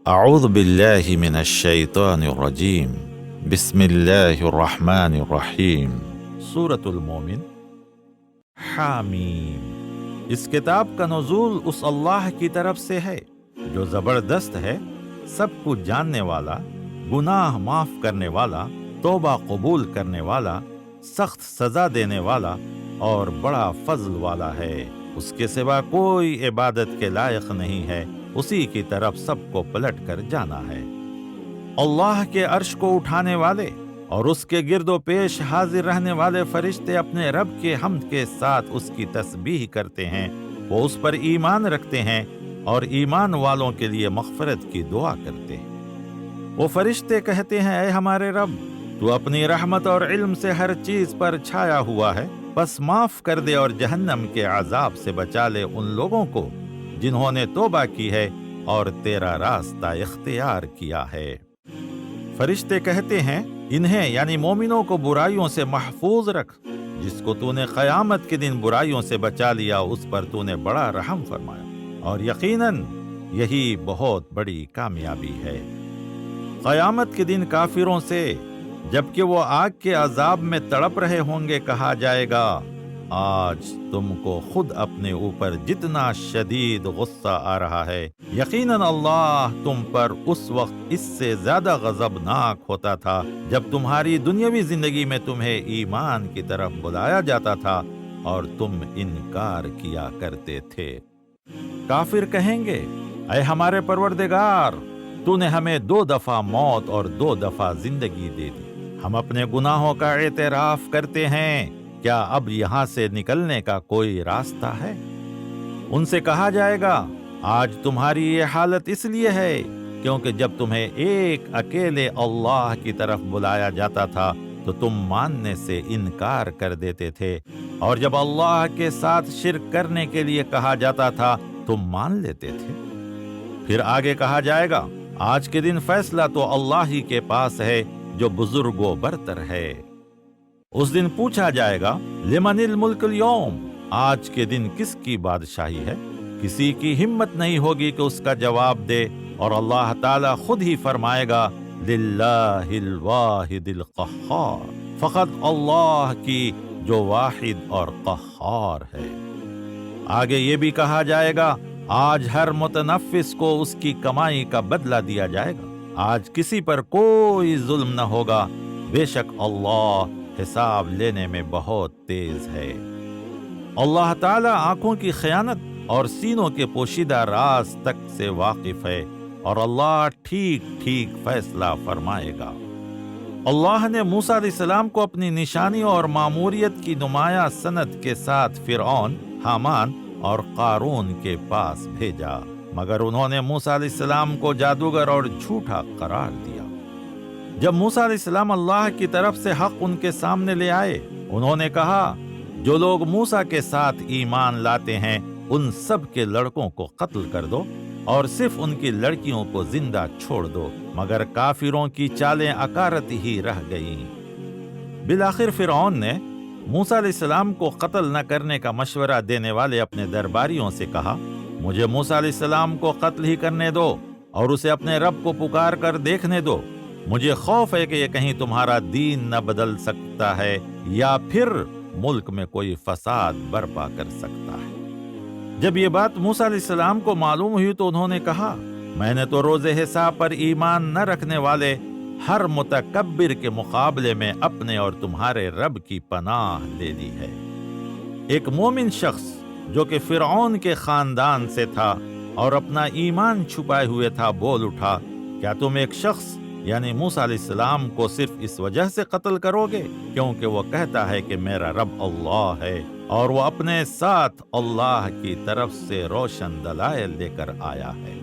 اعوذ باللہ من الشیطان الرجیم بسم اللہ الرحمن الرحیم سورۃ المومن حامیم۔ اس کتاب کا نزول اس اللہ کی طرف سے ہے جو زبردست ہے، سب کچھ جاننے والا، گناہ معاف کرنے والا، توبہ قبول کرنے والا، سخت سزا دینے والا اور بڑا فضل والا ہے۔ اس کے سوا کوئی عبادت کے لائق نہیں ہے، اسی کی طرف سب کو پلٹ کر جانا ہے۔ اللہ کے عرش کو اٹھانے والے اور اس کے گرد و پیش حاضر رہنے والے فرشتے اپنے رب کے حمد کے ساتھ اس کی تسبیح کرتے ہیں، وہ اس پر ایمان رکھتے ہیں اور ایمان والوں کے لیے مغفرت کی دعا کرتے ہیں۔ وہ فرشتے کہتے ہیں، اے ہمارے رب، تو اپنی رحمت اور علم سے ہر چیز پر چھایا ہوا ہے، بس معاف کر دے اور جہنم کے عذاب سے بچا لے ان لوگوں کو جنہوں نے توبہ کی ہے اور تیرا راستہ اختیار کیا ہے۔ فرشتے کہتے ہیں، انہیں یعنی مومنوں کو برائیوں سے محفوظ رکھ، جس کو تو نے قیامت کے دن برائیوں سے بچا لیا اس پر تو نے بڑا رحم فرمایا، اور یقیناً یہی بہت بڑی کامیابی ہے۔ قیامت کے دن کافروں سے جبکہ وہ آگ کے عذاب میں تڑپ رہے ہوں گے کہا جائے گا، آج تم کو خود اپنے اوپر جتنا شدید غصہ آ رہا ہے، یقیناً اللہ تم پر اس وقت اس سے زیادہ غضبناک ہوتا تھا جب تمہاری دنیاوی زندگی میں تمہیں ایمان کی طرف بلایا جاتا تھا اور تم انکار کیا کرتے تھے۔ کافر کہیں گے، اے ہمارے پروردگار، تو نے ہمیں 2 دفعہ موت اور 2 دفعہ زندگی دے دی، ہم اپنے گناہوں کا اعتراف کرتے ہیں، کیا اب یہاں سے نکلنے کا کوئی راستہ ہے؟ ان سے کہا جائے گا، آج تمہاری یہ حالت اس لیے ہے کیونکہ جب تمہیں ایک اکیلے اللہ کی طرف بلایا جاتا تھا تو تم ماننے سے انکار کر دیتے تھے، اور جب اللہ کے ساتھ شرک کرنے کے لیے کہا جاتا تھا تم مان لیتے تھے۔ پھر آگے کہا جائے گا، آج کے دن فیصلہ تو اللہ ہی کے پاس ہے جو بزرگ و برتر ہے۔ اس دن پوچھا جائے گا، لمن الملک اليوم، آج کے دن کس کی بادشاہی ہے؟ کسی کی ہمت نہیں ہوگی کہ اس کا جواب دے، اور اللہ تعالی خود ہی فرمائے گا، للہ الواحد القہار، فقط اللہ کی جو واحد اور قہار ہے۔ آگے یہ بھی کہا جائے گا، آج ہر متنفس کو اس کی کمائی کا بدلہ دیا جائے گا، آج کسی پر کوئی ظلم نہ ہوگا، بے شک اللہ حساب لینے میں بہت تیز ہے۔ اللہ تعالیٰ آنکھوں کی خیانت اور سینوں کے پوشیدہ راز تک سے واقف ہے، اور اللہ ٹھیک ٹھیک فیصلہ فرمائے گا۔ اللہ نے موسیٰ علیہ السلام کو اپنی نشانیوں اور ماموریت کی نمایاں سند کے ساتھ فرعون، حامان اور قارون کے پاس بھیجا، مگر انہوں نے موسیٰ علیہ السلام کو جادوگر اور جھوٹا قرار دیا۔ جب موسیٰ علیہ السلام اللہ کی طرف سے حق ان کے سامنے لے آئے، انہوں نے کہا، جو لوگ موسیٰ کے ساتھ ایمان لاتے ہیں ان سب کے لڑکوں کو قتل کر دو اور صرف ان کی لڑکیوں کو زندہ چھوڑ دو، مگر کافروں کی چالیں اکارت ہی رہ گئیں۔ بالآخر فرعون نے موسیٰ علیہ السلام کو قتل نہ کرنے کا مشورہ دینے والے اپنے درباریوں سے کہا، مجھے موسیٰ علیہ السلام کو قتل ہی کرنے دو اور اسے اپنے رب کو پکار کر دیکھنے دو، مجھے خوف ہے کہ یہ کہیں تمہارا دین نہ بدل سکتا ہے یا پھر ملک میں کوئی فساد برپا کر سکتا ہے۔ جب یہ بات موسیٰ علیہ السلام کو معلوم ہوئی تو انہوں نے کہا، میں نے تو روز حساب پر ایمان نہ رکھنے والے ہر متکبر کے مقابلے میں اپنے اور تمہارے رب کی پناہ لے لی ہے۔ ایک مومن شخص جو کہ فرعون کے خاندان سے تھا اور اپنا ایمان چھپائے ہوئے تھا بول اٹھا، کیا تم ایک شخص یعنی موسیٰ علیہ السلام کو صرف اس وجہ سے قتل کرو گے کیونکہ وہ کہتا ہے کہ میرا رب اللہ ہے اور وہ اپنے ساتھ اللہ کی طرف سے روشن دلائل لے کر آیا ہے؟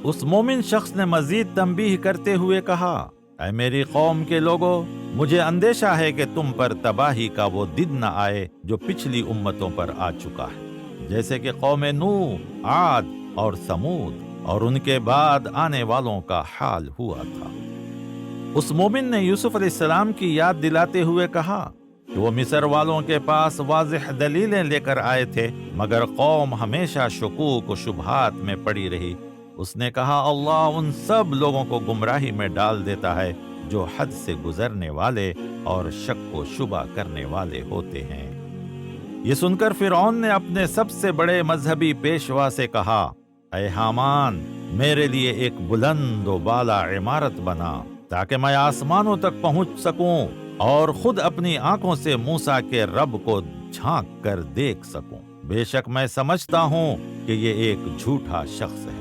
اس مومن شخص نے مزید تنبیہ کرتے ہوئے کہا، اے میری قوم کے لوگوں، مجھے اندیشہ ہے کہ تم پر تباہی کا وہ دن نہ آئے جو پچھلی امتوں پر آ چکا ہے، جیسے کہ قوم نوح، عاد اور ثمود اور ان کے بعد آنے والوں کا حال ہوا تھا۔ اس مومن نے یوسف علیہ السلام کی یاد دلاتے ہوئے کہا کہ وہ مصر والوں کے پاس واضح دلیلیں لے کر آئے تھے، مگر قوم ہمیشہ شکوک و شبہات میں پڑی رہی، اس نے کہا اللہ ان سب لوگوں کو گمراہی میں ڈال دیتا ہے جو حد سے گزرنے والے اور شک و شبہ کرنے والے ہوتے ہیں۔ یہ سن کر فرعون نے اپنے سب سے بڑے مذہبی پیشوا سے کہا، اے حامان، میرے لیے ایک بلند و بالا عمارت بنا تاکہ میں آسمانوں تک پہنچ سکوں اور خود اپنی آنکھوں سے موسیٰ کے رب کو جھانک کر دیکھ سکوں۔ بے شک میں سمجھتا ہوں کہ یہ ایک جھوٹا شخص ہے۔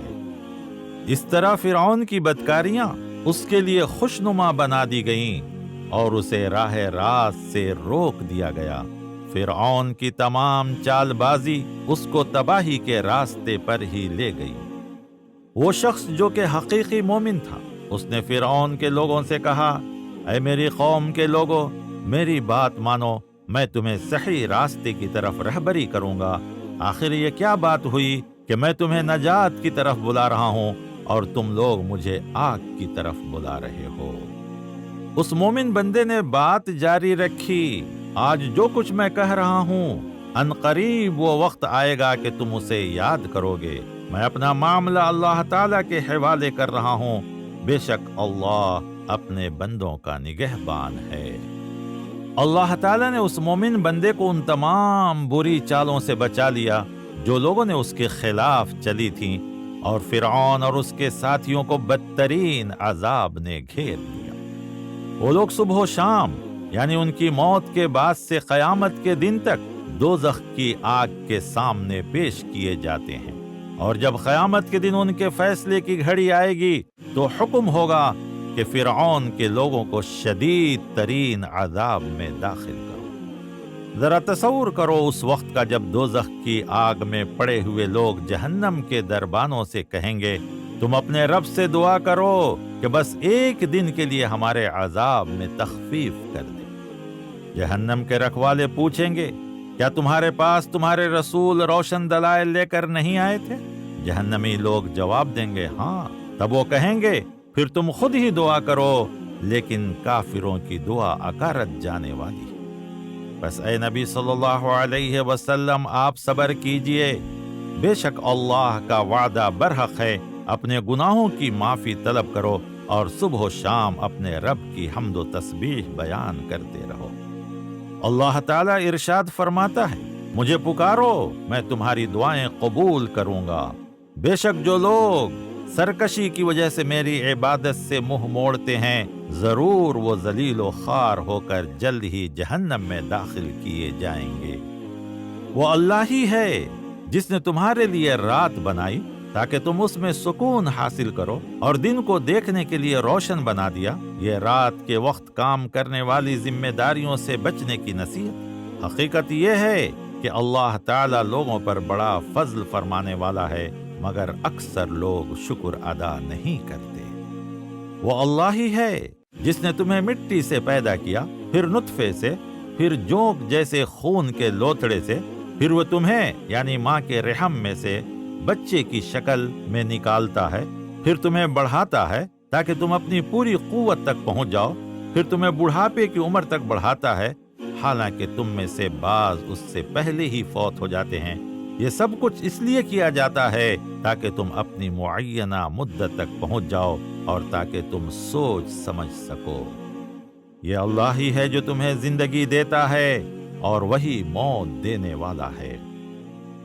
اس طرح فرعون کی بدکاریاں اس کے لیے خوشنما بنا دی گئیں اور اسے راہ راست سے روک دیا گیا۔ فرعون کی تمام چال بازی اس کو تباہی کے راستے پر ہی لے گئی۔ وہ شخص جو کہ حقیقی مومن تھا، اس نے فرعون کے لوگوں سے کہا، اے میری قوم کے لوگوں، میری بات مانو، میں تمہیں صحیح راستے کی طرف رہبری کروں گا۔ آخر یہ کیا بات ہوئی کہ میں تمہیں نجات کی طرف بلا رہا ہوں اور تم لوگ مجھے آگ کی طرف بلا رہے ہو؟ اس مومن بندے نے بات جاری رکھی، آج جو کچھ میں کہہ رہا ہوں ان قریب وہ وقت آئے گا کہ تم اسے یاد کرو گے۔ میں اپنا معاملہ اللہ تعالیٰ کے حوالے کر رہا ہوں، بے شک اللہ اپنے بندوں کا نگہبان ہے۔ اللہ تعالیٰ نے اس مومن بندے کو ان تمام بری چالوں سے بچا لیا جو لوگوں نے اس کے خلاف چلی تھیں، اور فرعون اور اس کے ساتھیوں کو بدترین عذاب نے گھیر لیا۔ وہ لوگ صبح و شام، یعنی ان کی موت کے بعد سے قیامت کے دن تک دوزخ کی آگ کے سامنے پیش کیے جاتے ہیں، اور جب قیامت کے دن ان کے فیصلے کی گھڑی آئے گی تو حکم ہوگا کہ فرعون کے لوگوں کو شدید ترین عذاب میں داخل کرو۔ ذرا تصور کرو اس وقت کا جب دوزخ کی آگ میں پڑے ہوئے لوگ جہنم کے دربانوں سے کہیں گے، تم اپنے رب سے دعا کرو کہ بس ایک دن کے لیے ہمارے عذاب میں تخفیف کر دے۔ جہنم کے رکھوالے پوچھیں گے، کیا تمہارے پاس تمہارے رسول روشن دلائل لے کر نہیں آئے تھے؟ جہنمی لوگ جواب دیں گے، ہاں۔ تب وہ کہیں گے، پھر تم خود ہی دعا کرو، لیکن کافروں کی دعا اکارت جانے والی۔ بس اے نبی صلی اللہ علیہ وسلم، آپ صبر کیجئے، بے شک اللہ کا وعدہ برحق ہے۔ اپنے گناہوں کی معافی طلب کرو اور صبح و شام اپنے رب کی حمد و تسبیح بیان کرتے رہو۔ اللہ تعالیٰ ارشاد فرماتا ہے، مجھے پکارو، میں تمہاری دعائیں قبول کروں گا۔ بے شک جو لوگ سرکشی کی وجہ سے میری عبادت سے منہ موڑتے ہیں، ضرور وہ ذلیل و خوار ہو کر جلد ہی جہنم میں داخل کیے جائیں گے۔ وہ اللہ ہی ہے جس نے تمہارے لیے رات بنائی تاکہ تم اس میں سکون حاصل کرو، اور دن کو دیکھنے کے لیے روشن بنا دیا۔ یہ رات کے وقت کام کرنے والی ذمہ داریوں سے بچنے کی نصیحت۔ حقیقت یہ ہے کہ اللہ تعالیٰ لوگوں پر بڑا فضل فرمانے والا ہے، مگر اکثر لوگ شکر ادا نہیں کرتے۔ وہ اللہ ہی ہے جس نے تمہیں مٹی سے پیدا کیا، پھر نطفے سے، پھر جونک جیسے خون کے لوتھڑے سے، پھر وہ تمہیں یعنی ماں کے رحم میں سے بچے کی شکل میں نکالتا ہے، پھر تمہیں بڑھاتا ہے تاکہ تم اپنی پوری قوت تک پہنچ جاؤ، پھر تمہیں بڑھاپے کی عمر تک بڑھاتا ہے، حالانکہ تم میں سے بعض اس سے پہلے ہی فوت ہو جاتے ہیں۔ یہ سب کچھ اس لیے کیا جاتا ہے تاکہ تم اپنی معینہ مدت تک پہنچ جاؤ اور تاکہ تم سوچ سمجھ سکو۔ یہ اللہ ہی ہے جو تمہیں زندگی دیتا ہے اور وہی موت دینے والا ہے۔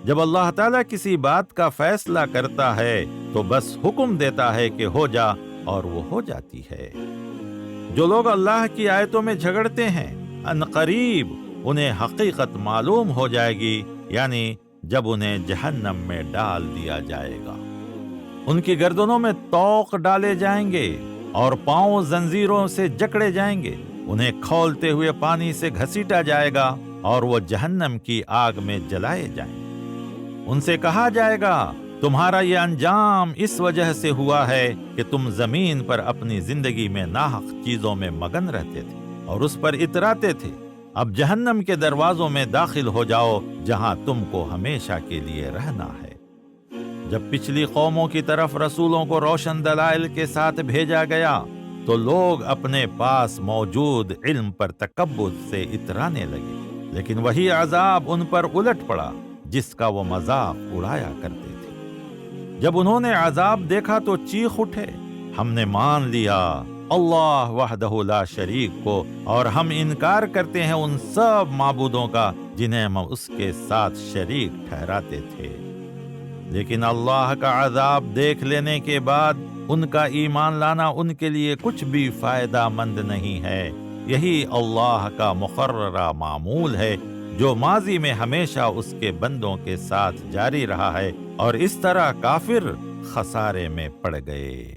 جب اللہ تعالیٰ کسی بات کا فیصلہ کرتا ہے تو بس حکم دیتا ہے کہ ہو جا، اور وہ ہو جاتی ہے۔ جو لوگ اللہ کی آیتوں میں جھگڑتے ہیں، ان قریب انہیں حقیقت معلوم ہو جائے گی، یعنی جب انہیں جہنم میں ڈال دیا جائے گا۔ ان کی گردنوں میں طوق ڈالے جائیں گے اور پاؤں زنجیروں سے جکڑے جائیں گے، انہیں کھولتے ہوئے پانی سے گھسیٹا جائے گا اور وہ جہنم کی آگ میں جلائے جائیں گے۔ ان سے کہا جائے گا، تمہارا یہ انجام اس وجہ سے ہوا ہے کہ تم زمین پر اپنی زندگی میں ناحق چیزوں میں مگن رہتے تھے اور اس پر اتراتے تھے۔ اب جہنم کے دروازوں میں داخل ہو جاؤ جہاں تم کو ہمیشہ کے لیے رہنا ہے۔ جب پچھلی قوموں کی طرف رسولوں کو روشن دلائل کے ساتھ بھیجا گیا تو لوگ اپنے پاس موجود علم پر تکبر سے اترانے لگے، لیکن وہی عذاب ان پر الٹ پڑا جس کا وہ مذاق اڑایا کرتے تھے۔ جب انہوں نے عذاب دیکھا تو چیخ اٹھے، ہم نے مان لیا اللہ وحدہ لا شریک کو، اور ہم انکار کرتے ہیں ان سب معبودوں کا جنہیں ہم اس کے ساتھ شریک ٹھہراتے تھے۔ لیکن اللہ کا عذاب دیکھ لینے کے بعد ان کا ایمان لانا ان کے لیے کچھ بھی فائدہ مند نہیں ہے۔ یہی اللہ کا مقررہ معمول ہے جو ماضی میں ہمیشہ اس کے بندوں کے ساتھ جاری رہا ہے، اور اس طرح کافر خسارے میں پڑ گئے۔